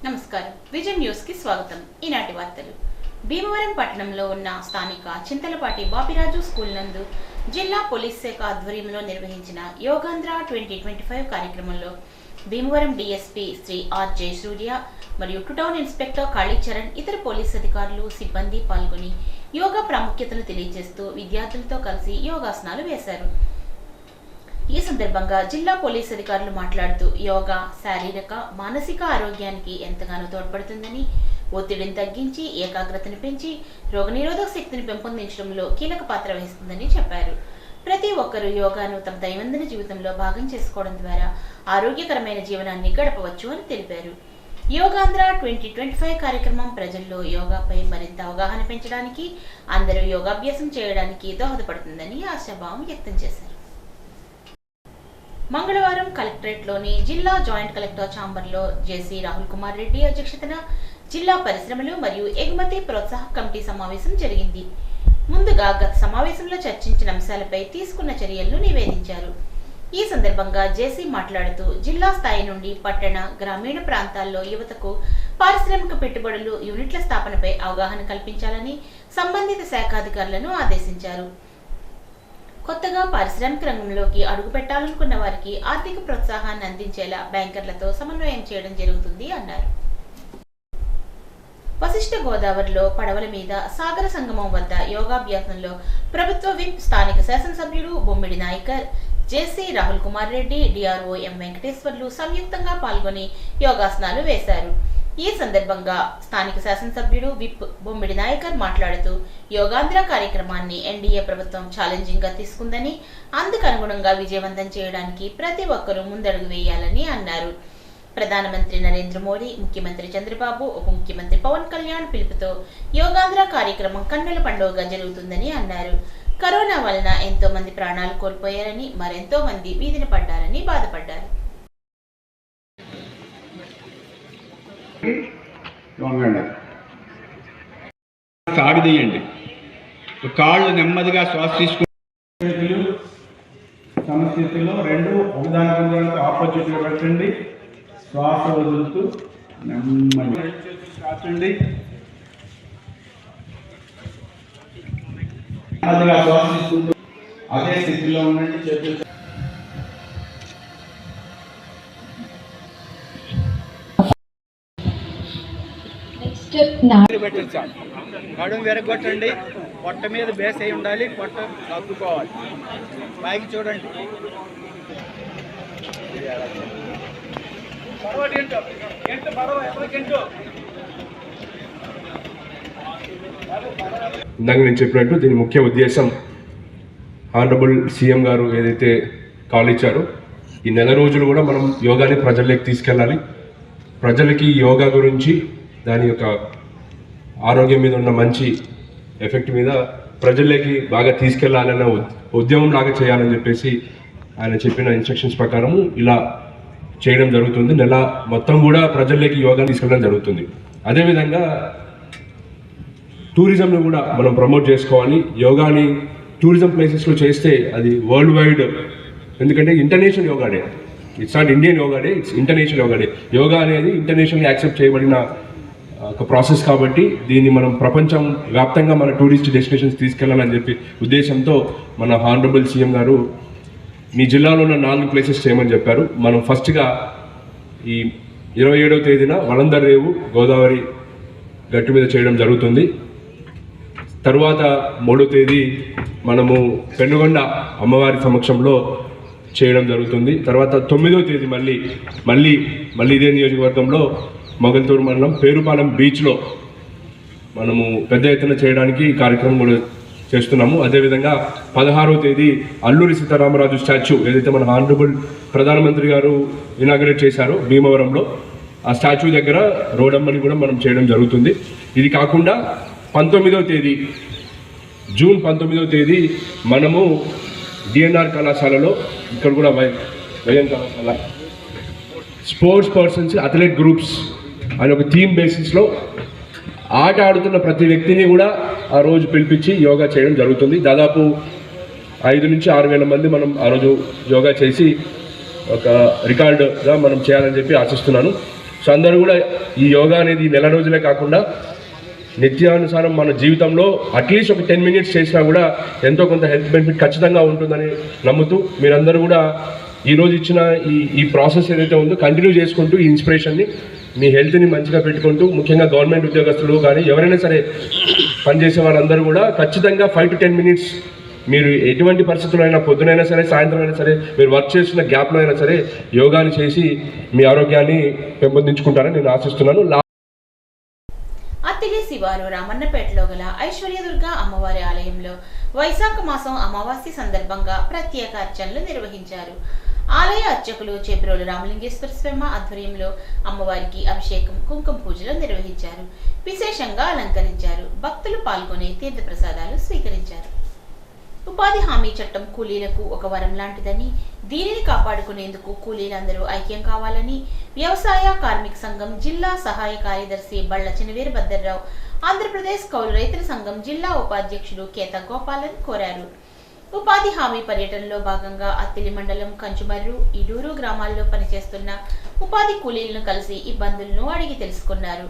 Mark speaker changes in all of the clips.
Speaker 1: నమస్కారం vision news కి స్వాగతం. ఈనాటి వార్తలు. భీమవరం పట్టణంలో ఉన్న స్థానిక చింతలపాటి బాపిరాజు స్కూల్ నందు జిల్లా పోలీస్ శాఖ ఆధ్వర్యంలో నిర్వహించిన యోగాంధ్ర 2025 కార్యక్రమంలో భీమవరం డీఎస్పీ శ్రీ ఆర్ జయ సూర్య మరియు టౌన్ ఇన్స్పెక్టర్ కాళీచరణ్ ఇతర పోలీస్ అధికారులు సిబ్బంది పాల్గొని యోగా ప్రాముఖ్యతను తెలియజేస్తూ విద్యార్థులతో కలిసి యోగాసనాలు వేశారు. ఈ సందర్భంగా జిల్లా పోలీస్ అధికారులు మాట్లాడుతూ యోగా శారీరక మానసిక ఆరోగ్యానికి ఎంతగానో తోడ్పడుతుందని, ఒత్తిడిని తగ్గించి ఏకాగ్రతను పెంచి రోగనిరోధక శక్తిని పెంపొందించడంలో కీలక పాత్ర వహిస్తుందని చెప్పారు. ప్రతి ఒక్కరూ యోగాను తమ దైనందిన జీవితంలో భాగం చేసుకోవడం ద్వారా ఆరోగ్యకరమైన జీవనాన్ని గడపవచ్చు అని తెలిపారు. యోగాంధ్ర 2025 కార్యక్రమం ప్రజల్లో యోగాపై మరింత అవగాహన పెంచడానికి, అందరూ యోగాభ్యాసం చేయడానికి దోహదపడుతుందని ఆశాభావం వ్యక్తం చేశారు. మంగళవారం కలెక్టరేట్లోని జిల్లా జాయింట్ కలెక్టర్ ఛాంబర్లో జేసీ రాహుల్ కుమార్ రెడ్డి అధ్యక్షతన జిల్లా పరిశ్రమలు మరియు ఎగుమతి ప్రోత్సాహక కమిటీ సమావేశం జరిగింది. ముందుగా గత సమావేశంలో చర్చించిన అంశాలపై తీసుకున్న చర్యలను నివేదించారు. ఈ సందర్భంగా జేసీ మాట్లాడుతూ జిల్లా స్థాయి నుండి పట్టణ, గ్రామీణ ప్రాంతాల్లో యువతకు పారిశ్రామిక పెట్టుబడులు యూనిట్ల స్థాపనపై అవగాహన కల్పించాలని సంబంధిత శాఖాధికారులను ఆదేశించారు. కొత్తగా పారిశ్రామిక రంగంలోకి అడుగు పెట్టాలనుకున్న వారికి ఆర్థిక ప్రోత్సాహాన్ని అందించేలా బ్యాంకర్లతో సమన్వయం చేయడం జరుగుతుంది అన్నారు. వశిష్ఠ గోదావరిలో పడవల మీద సాగర సంగమం వద్ద యోగాభ్యాసంలో ప్రభుత్వ విప్, స్థానిక శాసనసభ్యుడు బొమ్మిడి నాయకర్, జేసీ రాహుల్ కుమార్ రెడ్డి, డిఆర్ఓ ఎం వెంకటేశ్వర్లు సంయుక్తంగా పాల్గొని యోగాసనాలు వేశారు. ఈ సందర్భంగా స్థానిక శాసనసభ్యుడు విప్ బొమ్మిడి నాయకర్ మాట్లాడుతూ యోగాంధ్ర కార్యక్రమాన్ని ఎన్డీఏ ప్రభుత్వం ఛాలెంజింగ్ గా తీసుకుందని, అందుకు అనుగుణంగా విజయవంతం చేయడానికి ప్రతి ఒక్కరూ ముందడుగు వేయాలని అన్నారు. ప్రధానమంత్రి నరేంద్ర మోడీ, ముఖ్యమంత్రి చంద్రబాబు, ఉప ముఖ్యమంత్రి పవన్ కళ్యాణ్ పిలుపుతో యోగాంధ్ర కార్యక్రమం కన్నుల పండుగగా జరుగుతుందని అన్నారు. కరోనా వలన ఎంతో మంది ప్రాణాలు కోల్పోయారని, మరెంతో మంది వీధిన పడ్డారని బాధపడ్డారు.
Speaker 2: సాగదీయండి, కాళ్ళు నెమ్మదిగా శ్వాస తీసుకుని సమస్థితిలో రెండు ఒకదానికి ఆపోజిట్గా పెట్టండి. శ్వాస వదులుతూ నెమ్మది కాచండి. నెమ్మదిగా శ్వాస తీసుకుంటూ అదే స్థితిలో ఉండండి. చేతులు నడుము విరగొట్టండి. పొట్ట మీద బేస్ అయి ఉండాలి. పొట్ట తగ్గుకోవాలి. పైకి చూడండి.
Speaker 3: ఇందాక నేను చెప్పినట్టు దీని ముఖ్య ఉద్దేశం ఆనరబుల్ సీఎం గారు ఏదైతే కాల్ ఇచ్చారో ఈ నెల రోజులు కూడా మనం యోగాని ప్రజల్లోకి తీసుకెళ్ళాలి. ప్రజలకి యోగా గురించి, దాని యొక్క ఆరోగ్యం మీద ఉన్న మంచి ఎఫెక్ట్ మీద ప్రజల్లోకి బాగా తీసుకెళ్లాలన్న ఉద్యమం లాగా చేయాలని చెప్పేసి ఆయన చెప్పిన ఇన్స్ట్రక్షన్స్ ప్రకారము ఇలా చేయడం జరుగుతుంది. నెల మొత్తం కూడా ప్రజల్లోకి యోగాని తీసుకెళ్ళడం జరుగుతుంది. అదేవిధంగా టూరిజంను కూడా మనం ప్రమోట్ చేసుకోవాలి. యోగాని టూరిజం ప్లేసెస్లో చేస్తే అది వరల్డ్ వైడ్, ఎందుకంటే international yoga day, it's not Indian yoga day, it's international yoga day. Yoga అనేది ఇంటర్నేషనల్ యాక్సెప్ట్ చేయబడిన ఒక ప్రాసెస్ కాబట్టి దీన్ని మనం ప్రపంచం వ్యాప్తంగా మన టూరిస్ట్ డెస్టినేషన్స్ తీసుకెళ్లాలని చెప్పి ఉద్దేశంతో మన హానరబుల్ సీఎం గారు మీ జిల్లాలో ఉన్న 4 ప్లేసెస్ చేయమని చెప్పారు. మనం ఫస్ట్గా ఈ 27వ తేదీన వలందర్ రేవు గోదావరి గట్టు మీద చేయడం జరుగుతుంది. తర్వాత 3వ తేదీ మనము పెనుగొండ అమ్మవారి సమక్షంలో చేయడం జరుగుతుంది. తర్వాత 9వ తేదీ మళ్ళీ ఇదే నియోజకవర్గంలో మొగల్తూరు మండలం పేరుపాలెం బీచ్లో మనము పెద్ద ఎత్తున చేయడానికి ఈ కార్యక్రమం కూడా చేస్తున్నాము. అదేవిధంగా 16వ తేదీ అల్లూరి సీతారామరాజు స్టాచ్యూ ఏదైతే మన హానరబుల్ ప్రధానమంత్రి గారు ఇనాగరేట్ చేశారో భీమవరంలో, ఆ స్టాచ్యూ దగ్గర రోడమ్మని కూడా మనం చేయడం జరుగుతుంది. ఇది కాకుండా 19వ తేదీ జూన్ 19వ తేదీ మనము డిఎన్ఆర్ కళాశాలలో, ఇక్కడ కూడా వైఎన్ కళాశాల స్పోర్ట్స్ పర్సన్స్, అథ్లెట్ గ్రూప్స్ అని ఒక థీమ్ బేసిస్లో ఆట ఆడుతున్న ప్రతి వ్యక్తిని కూడా ఆ రోజు పిలిపించి యోగా చేయడం జరుగుతుంది. దాదాపు 5 నుంచి 6 వేల మంది మనం ఆ రోజు యోగా చేసి ఒక రికార్డుగా మనం చేయాలని చెప్పి ఆశిస్తున్నాను. సో అందరూ కూడా ఈ యోగా అనేది నెల రోజులే కాకుండా నిత్యానుసారం మన జీవితంలో అట్లీస్ట్ ఒక 10 minutes చేసినా కూడా ఎంతో కొంత హెల్త్ బెనిఫిట్ ఖచ్చితంగా ఉంటుందని నమ్ముతూ మీరందరూ కూడా ఈరోజు ఇచ్చిన ఈ ప్రాసెస్ ఏదైతే ఉందో కంటిన్యూ చేసుకుంటూ ఈ ఇన్స్పిరేషన్ని మీ హెల్త్ని మంచిగా పెట్టుకుంటూ ముఖ్యంగా గవర్నమెంట్ ఉద్యోగస్తులు కానీ ఎవరైనా సరే పనిచేసే వాళ్ళందరూ కూడా ఖచ్చితంగా 5 to 10 minutes మీరు ఎటువంటి పరిస్థితుల్లో అయినా పొద్దునైనా సరే సాయంత్రం అయినా సరే మీరు వర్క్ చేసిన గ్యాప్లో అయినా సరే యోగాని చేసి మీ ఆరోగ్యాన్ని పెంపొందించుకుంటారని నేను ఆశిస్తున్నాను.
Speaker 1: అత్తిలి శివారు రామన్నపేటలో గల ఐశ్వర్యదుర్గ అమ్మవారి ఆలయంలో వైశాఖ మాసం అమావాస్య సందర్భంగా ప్రత్యేక అర్చనలు నిర్వహించారు. ఆలయ అర్చకులు చేబ్రోలు రామలింగేశ్వర స్వామి ఆధ్వర్యంలో అమ్మవారికి అభిషేకం, కుంకుమ పూజలు నిర్వహించారు. విశేషంగా అలంకరించారు. భక్తులు పాల్గొని తీర్థప్రసాదాలు స్వీకరించారు. ఉపాధి హామీ చట్టం కూలీలకు ఒక వరం లాంటిదని, దీనిని కాపాడుకునేందుకు కూలీలందరూ ఐక్యం కావాలని వ్యవసాయ కార్మిక సంఘం జిల్లా సహాయ కార్యదర్శి బళ్ళ చినవీర భద్రరావు, ఆంధ్రప్రదేశ్ కౌలు రైతుల సంఘం జిల్లా ఉపాధ్యక్షుడు కేత గోపాలన్ కోరారు. ఉపాధి హామీ పర్యటనలో భాగంగా అత్తిలి మండలం కంచుమర్రు, ఇడూరు గ్రామాల్లో పనిచేస్తున్న ఉపాధి కూలీలను కలిసి ఇబ్బందులను అడిగి తెలుసుకున్నారు.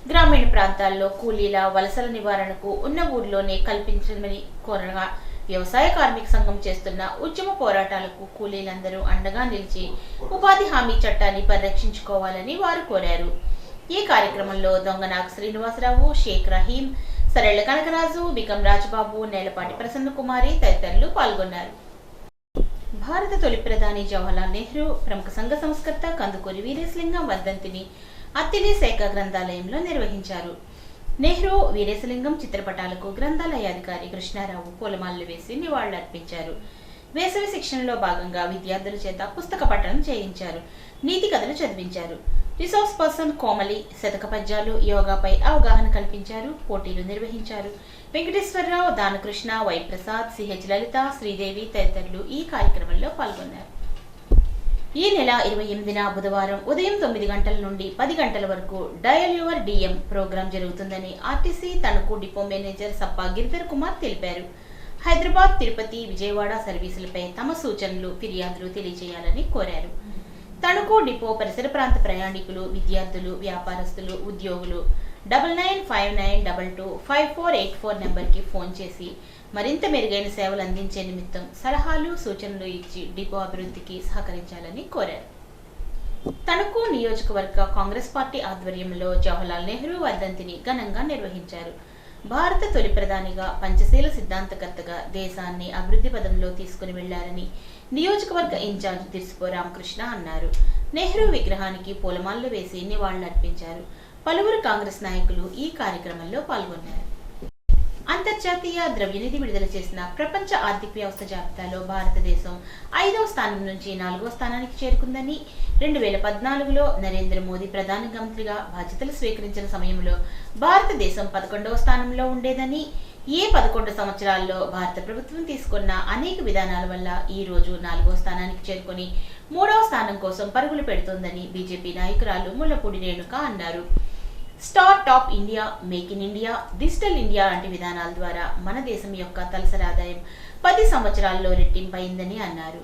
Speaker 1: గ్రామీణ ప్రాంతాల్లో కూలీల వలసల నివారణకు ఉన్న ఊర్లోనే కల్పించమని కోరగా, వ్యవసాయ కార్మిక సంఘం చేస్తున్న ఉద్యమ పోరాటాలకు కూలీలందరూ అండగా నిలిచి ఉపాధి హామీ చట్టాన్ని పరిరక్షించుకోవాలని వారు కోరారు. ఈ కార్యక్రమంలో దొంగనాగ్ శ్రీనివాసరావు, షేక్ రహీం, సరళ కనకరాజు, బికం రాజబాబు, నేలపాటి ప్రసన్న కుమారి తదితరులు పాల్గొన్నారు. భారత తొలి ప్రధాని జవహర్లాల్ నెహ్రూ ప్రముఖ సంఘ సంస్కర్త కందుకూరి వీరేశలింగం వర్ధంతిని అత్తిలి శాఖ గ్రంథాలయంలో నిర్వహించారు. నెహ్రూ, వీరేశలింగం చిత్రపటాలకు గ్రంథాలయాధికారి కృష్ణారావు పూలమాలలు వేసి నివాళులర్పించారు. వేసవి శిక్షణలో భాగంగా విద్యార్థుల చేత పుస్తక పఠనం చేయించారు. నీతి కథలు చదివించారు. రిసోర్స్ పర్సన్ కోమలి శతక పద్యాలు, యోగాపై అవగాహన కల్పించారు. పోటీలు నిర్వహించారు. వెంకటేశ్వరరావు, దానకృష్ణ, వై ప్రసాద్, సిహెచ్ లలిత, శ్రీదేవి తదితరులు ఈ కార్యక్రమంలో పాల్గొన్నారు. ఈ నెల 28న బుధవారం ఉదయం 9 గంటల నుండి 10 గంటల వరకు డయల్ యువర్ డిఎం ప్రోగ్రాం జరుగుతుందని RTC Tanuku depot manager Sappa Giridhar Kumar తెలిపారు. హైదరాబాద్, తిరుపతి, విజయవాడ సర్వీసులపై తమ సూచనలు, ఫిర్యాదులు తెలియజేయాలని కోరారు. తణుకు డిపో పరిసర ప్రాంత ప్రయాణికులు, విద్యార్థులు, వ్యాపారస్తులు, ఉద్యోగులు 9959225484 నెంబర్కి ఫోన్ చేసి మరింత మెరుగైన సేవలు అందించే నిమిత్తం సలహాలు, సూచనలు ఇచ్చి డిపో అభివృద్ధికి సహకరించాలని కోరారు. తణుకు నియోజకవర్గ కాంగ్రెస్ పార్టీ ఆధ్వర్యంలో జవహర్లాల్ నెహ్రూ వర్ధంతిని ఘనంగా నిర్వహించారు. భారత తొలి ప్రధానిగా, పంచశీల సిద్ధాంతకర్తగా దేశాన్ని అభివృద్ధి పదంలో తీసుకుని వెళ్లారని నియోజకవర్గ ఇన్ఛార్జ్ దిర్సిపో రామకృష్ణ అన్నారు. నెహ్రూ విగ్రహానికి పూలమాలలు వేసి నివాళులర్పించారు. పలువురు కాంగ్రెస్ నాయకులు ఈ కార్యక్రమంలో పాల్గొన్నారు. అంతర్జాతీయ ద్రవ్యనిధి విడుదల చేసిన ప్రపంచ ఆర్థిక వ్యవస్థ జాబితాలో భారతదేశం 5వ స్థానం నుంచి 4వ స్థానానికి చేరుకుందని, 2014లో నరేంద్ర మోదీ ప్రధానమంత్రిగా బాధ్యతలు స్వీకరించిన సమయంలో భారతదేశం 11వ స్థానంలో ఉండేదని, ఈ 11 సంవత్సరాల్లో భారత ప్రభుత్వం తీసుకున్న అనేక విధానాల వల్ల ఈ రోజు 4వ స్థానానికి చేరుకొని 3వ స్థానం కోసం పరుగులు పెడుతోందని బీజేపీ నాయకురాలు ముల్లపూడి రేణుక అన్నారు. Start up India, make in India, digital India వంటి విధానాల ద్వారా మన దేశం యొక్క తలసరి ఆదాయం 10 సంవత్సరాల్లో రెట్టింపైందని అన్నారు.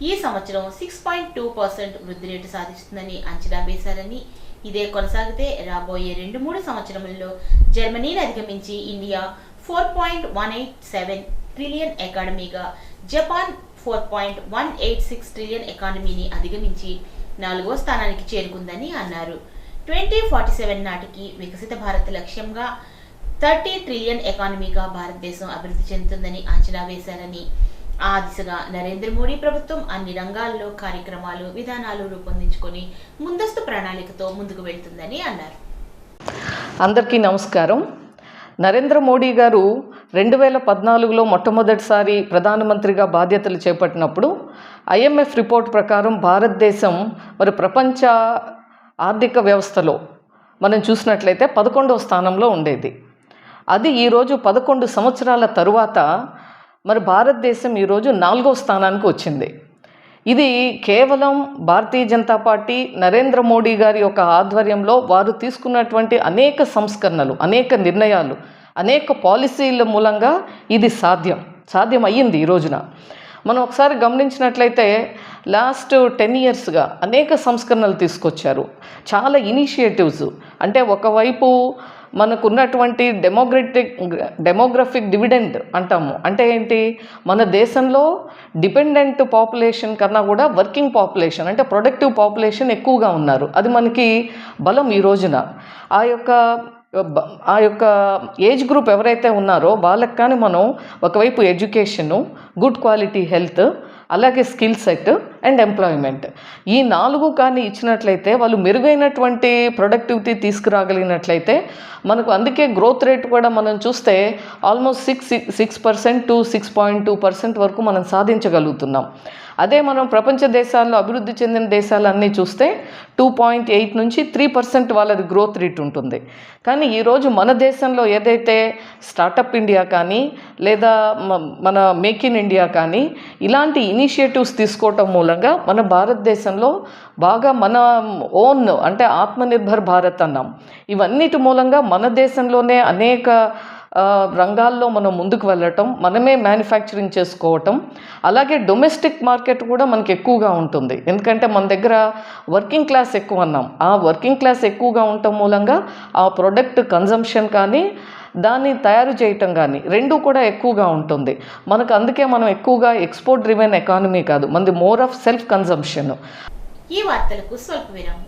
Speaker 1: ఈ సంవత్సరం 6.2% వృద్ధి రేటు సాధిస్తుందని అంచనా వేశారని, ఇదే కొనసాగితే రాబోయే 2-3 సంవత్సరములలో జర్మనీని అధిగమించి ఇండియా 4.187 ట్రిలియన్ ఎకానమీగా, జపాన్ 4.186 ట్రిలియన్ ఎకానమీని అధిగమించి 4వ స్థానానికి చేరుకుందని అన్నారు. 2047 నాటికి వికసిత భారత్ లక్ష్యంగా 30 ట్రిలియన్ ఎకానమీగా భారతదేశం అభివృద్ధి చెందుతుందని అంచనా వేశారని, ఆ దిశగా నరేంద్ర మోడీ ప్రభుత్వం అన్ని రంగాల్లో కార్యక్రమాలు, విధానాలు రూపొందించుకొని ముందస్తు ప్రణాళికతో ముందుకు వెళ్తుందని అన్నారు.
Speaker 4: అందరికీ నమస్కారం. నరేంద్ర మోడీ గారు 2014లో మొట్టమొదటిసారి ప్రధానమంత్రిగా బాధ్యతలు చేపట్టినప్పుడు IMF రిపోర్ట్ ప్రకారం భారతదేశం మరి ప్రపంచ ఆర్థిక వ్యవస్థలో మనం చూసినట్లయితే 11వ స్థానంలో ఉండేది. అది ఈరోజు 11 సంవత్సరాల తరువాత మరి భారతదేశం ఈరోజు 4వ స్థానానికి వచ్చింది. ఇది కేవలం భారతీయ జనతా పార్టీ, నరేంద్ర మోడీ గారి యొక్క ఆధ్వర్యంలో వారు తీసుకున్నటువంటి అనేక సంస్కరణలు, అనేక నిర్ణయాలు, అనేక పాలసీల మూలంగా ఇది సాధ్యం అయ్యింది. ఈ రోజున మనం ఒకసారి గమనించినట్లయితే లాస్ట్ 10 ఇయర్స్గా అనేక సంస్కరణలు తీసుకొచ్చారు, చాలా ఇనిషియేటివ్స్. అంటే ఒకవైపు మనకున్నటువంటి డెమోగ్రఫిక్ డివిడెండ్ అంటాము. అంటే ఏంటి, మన దేశంలో డిపెండెంట్ పాపులేషన్ కన్నా కూడా వర్కింగ్ పాపులేషన్ అంటే ప్రొడక్టివ్ పాపులేషన్ ఎక్కువగా ఉన్నారు. అది మనకి బలం ఈ రోజున. ఆ యొక్క ఏజ్ గ్రూప్ ఎవరైతే ఉన్నారో వాళ్ళకి కానీ మనం ఒకవైపు ఎడ్యుకేషను, గుడ్ క్వాలిటీ హెల్త్, అలాగే స్కిల్ సెట్ అండ్ ఎంప్లాయ్మెంట్, ఈ 4 కానీ ఇచ్చినట్లయితే వాళ్ళు మెరుగైనటువంటి ప్రొడక్టివిటీ తీసుకురాగలిగినట్లయితే మనకు అందుకే గ్రోత్ రేట్ కూడా మనం చూస్తే ఆల్మోస్ట్ 6% to 6.2% వరకు మనం సాధించగలుగుతున్నాం. అదే మనం ప్రపంచ దేశాల్లో అభివృద్ధి చెందిన దేశాలన్నీ చూస్తే 2.8 నుంచి 3% వాళ్ళది గ్రోత్ రేట్ ఉంటుంది. కానీ ఈరోజు మన దేశంలో ఏదైతే స్టార్టప్ ఇండియా కానీ లేదా మన మేక్ ఇన్ ఇండియా కానీ ఇలాంటి ఇనిషియేటివ్స్ తీసుకోవటం మూలంగా మన భారతదేశంలో బాగా మన ఓన్ అంటే ఆత్మనిర్భర్ భారత్ అన్నాం. ఇవన్నిటి మూలంగా మన దేశంలోనే అనేక రంగాల్లో మనం ముందుకు వెళ్ళటం, మనమే మ్యానుఫ్యాక్చరింగ్ చేసుకోవటం, అలాగే డొమెస్టిక్ మార్కెట్ కూడా మనకి ఎక్కువగా ఉంటుంది. ఎందుకంటే మన దగ్గర వర్కింగ్ క్లాస్ ఎక్కువ అన్నాం. ఆ వర్కింగ్ క్లాస్ ఎక్కువగా ఉండటం మూలంగా ఆ ప్రొడక్ట్ కన్జంప్షన్ కానీ దాన్ని తయారు చేయటం కానీ రెండూ కూడా ఎక్కువగా ఉంటుంది మనకు. అందుకే మనం ఎక్కువగా ఎక్స్పోర్ట్ డ్రివెన్ ఎకానమీ కాదు, మనది మోర్ ఆఫ్ సెల్ఫ్ కన్జంప్షన్.
Speaker 1: ఈ వార్తలకు స్వల్ప విరామం.